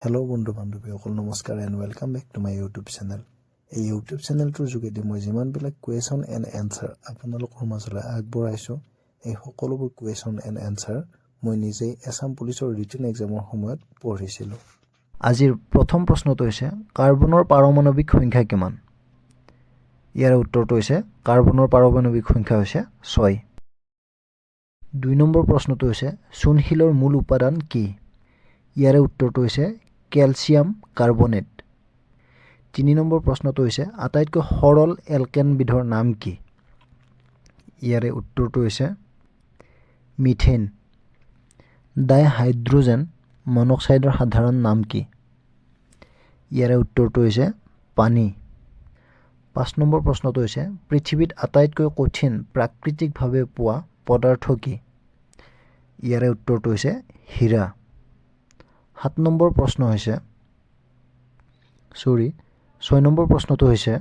Hello' বন্ধু বান্ধৱীসকল নমস্কাৰ and welcome back to my YouTube channel. এই ইউটিউব চেনেলটোৰ যোগেদি মই যিমানবিলাক কুৱেশ্যন এণ্ড এনচাৰ আপোনালোকৰ মাজলৈ আগবঢ়াইছোঁ, এই সকলোবোৰ কুৱেশ্যন এণ্ড এনচাৰ মই নিজেই এছাম পুলিচৰ ৰিটেন এক্সামৰ সময়ত পঢ়িছিলোঁ। আজিৰ প্ৰথম প্ৰশ্নটো হৈছে কাৰ্বনৰ পাৰমাণৱিক সংখ্যা কিমান? ইয়াৰ উত্তৰটো হৈছে কাৰ্বনৰ পাৰমাণৱিক সংখ্যা হৈছে 6। 2 নম্বৰ প্ৰশ্নটো হৈছে চূণশিলৰ মূল উপাদান কি? ইয়াৰে উত্তৰটো হৈছে কেলছিয়াম কাৰ্বনেট। 3 নম্বৰ প্ৰশ্নটো হৈছে আটাইতকৈ সৰল এলকেনবিধৰ নাম কি? ইয়াৰে উত্তৰটো হৈছে মিথেন। ডাইহাইড্ৰজেন মনক্সাইডৰ সাধাৰণ নাম কি? ইয়াৰে উত্তৰটো হৈছে পানী। 5 নম্বৰ প্ৰশ্নটো হৈছে পৃথিৱীত আটাইতকৈ কঠিন প্ৰাকৃতিকভাৱে পোৱা পদাৰ্থ কি? ইয়াৰে উত্তৰটো হৈছে হীৰা। 6 নম্বৰ প্ৰশ্নটো হৈছে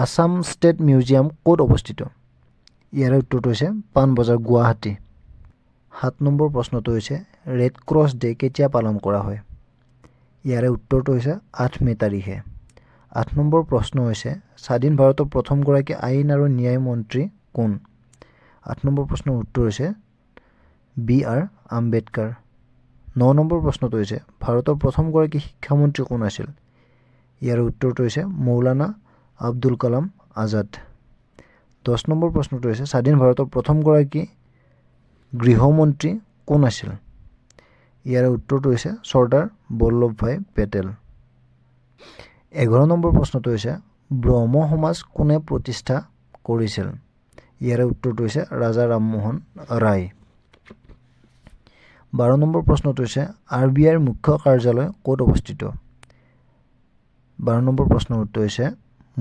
আছাম ষ্টেট মিউজিয়াম ক'ত অৱস্থিত? ইয়াৰে উত্তৰটো হৈছে পাণবজাৰ গুৱাহাটী। 7 নম্বৰ প্ৰশ্নটো হৈছে ৰেড ক্ৰছ ডে কেতিয়া পালন কৰা হয়? ইয়াৰে উত্তৰটো হৈছে 8 মে' তাৰিখে। 8 নম্বৰ প্ৰশ্ন হৈছে স্বাধীন ভাৰতৰ প্ৰথমগৰাকী আইন আৰু ন্যায় মন্ত্ৰী কোন? 8 নম্বৰ প্ৰশ্নৰ উত্তৰ হৈছে B.R. আম্বেদকাৰ। 9 নম্বৰ প্ৰশ্নটো হৈছে ভাৰতৰ প্ৰথমগৰাকী শিক্ষামন্ত্ৰী কোন আছিল? ইয়াৰ উত্তৰটো হৈছে মৌলানা আব্দুল কালাম আজাদ। 10 নম্বৰ প্ৰশ্নটো হৈছে স্বাধীন ভাৰতৰ প্ৰথমগৰাকী গৃহমন্ত্ৰী কোন আছিল? ইয়াৰ উত্তৰটো হৈছে চৰ্দাৰ বল্লভভাই পেটেল। 11 নম্বৰ প্ৰশ্নটো হৈছে ব্ৰহ্ম সমাজ কোনে প্ৰতিষ্ঠা কৰিছিল? ইয়াৰে উত্তৰটো হৈছে ৰাজা ৰামমোহন ৰায়। 12 নম্বৰ প্ৰশ্নটো হৈছে RBIৰ মুখ্য কাৰ্যালয় ক'ত অৱস্থিত? 12 নম্বৰ প্ৰশ্নৰ উত্তৰ হৈছে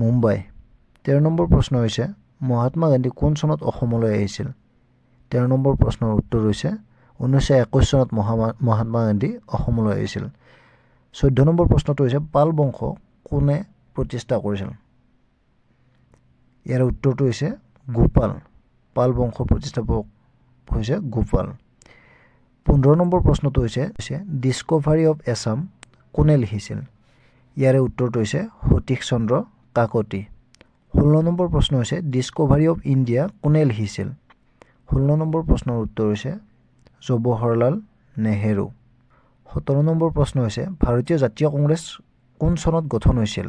মুম্বাই। 13 নম্বৰ প্ৰশ্ন হৈছে মহাত্মা গান্ধী কোন চনত অসমলৈ আহিছিল? 13 নম্বৰ প্ৰশ্নৰ উত্তৰ হৈছে 1921 চনত মহাত্মা গান্ধী অসমলৈ আহিছিল। 14 নম্বৰ প্ৰশ্নটো হৈছে পাল বংশ কোনে প্ৰতিষ্ঠা কৰিছিল? ইয়াৰ উত্তৰটো হৈছে গোপাল। পাল বংশৰ প্ৰতিষ্ঠাপক হৈছে গোপাল। 15 নম্বৰ প্ৰশ্নটো হৈছে ডিস্কভাৰী অফ এছাম কোনে লিখিছিল? ইয়াৰে উত্তৰটো হৈছে সতীশ চন্দ্ৰ কাকতি। 16 নম্বৰ প্ৰশ্ন হৈছে ডিস্কভাৰী অফ ইণ্ডিয়া কোনে লিখিছিল? 16 নম্বৰ প্ৰশ্নৰ উত্তৰ হৈছে জৱাহৰলাল নেহেৰু। 17 নম্বৰ প্ৰশ্ন হৈছে ভাৰতীয় জাতীয় কংগ্ৰেছ কোন চনত গঠন হৈছিল?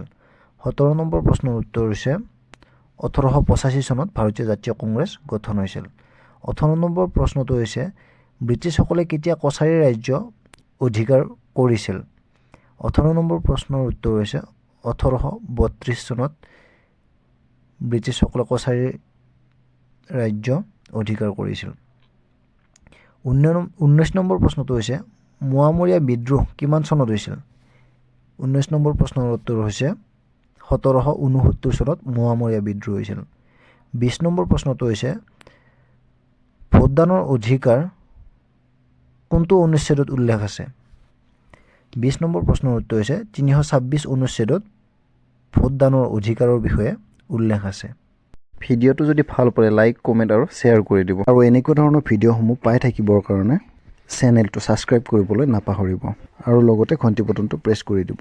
17 নম্বৰ প্ৰশ্নৰ উত্তৰ হৈছে 1885 চনত ভাৰতীয় জাতীয় কংগ্ৰেছ গঠন হৈছিল। 18 নম্বৰ প্ৰশ্নটো হৈছে ব্ৰিটিছসকলে কেতিয়া কছাৰী ৰাজ্য অধিকাৰ কৰিছিল? 18 নম্বৰ প্ৰশ্নৰ উত্তৰ হৈছে 1832 চনত ব্ৰিটিছসকলে কছাৰী ৰাজ্য অধিকাৰ কৰিছিল। 19 নম্বৰ প্ৰশ্নটো হৈছে মোৱামৰীয়া বিদ্ৰোহ কিমান চনত হৈছিল? 19 নম্বৰ প্ৰশ্নৰ উত্তৰ হৈছে 1769 চনত মোৱামৰীয়া বিদ্ৰোহ হৈছিল। 20 নম্বৰ প্ৰশ্নটো হৈছে ভোটদানৰ অধিকাৰ কোনটো অনুচ্ছেদত উল্লেখ আছে? 20 নম্বৰ প্ৰশ্নৰ উত্তৰ হৈছে 326 অনুচ্ছেদত ভোটদানৰ অধিকাৰৰ বিষয়ে উল্লেখ আছে। ভিডিঅ'টো যদি ভাল পালে লাইক, কমেণ্ট আৰু শ্বেয়াৰ কৰি দিব। আৰু এনেকুৱা ধৰণৰ ভিডিঅ'সমূহ পাই থাকিবৰ কাৰণে চেনেলটো ছাবস্ক্ৰাইব কৰিবলৈ নাপাহৰিব আৰু লগতে ঘণ্টি বটনটো প্ৰেছ কৰি দিব।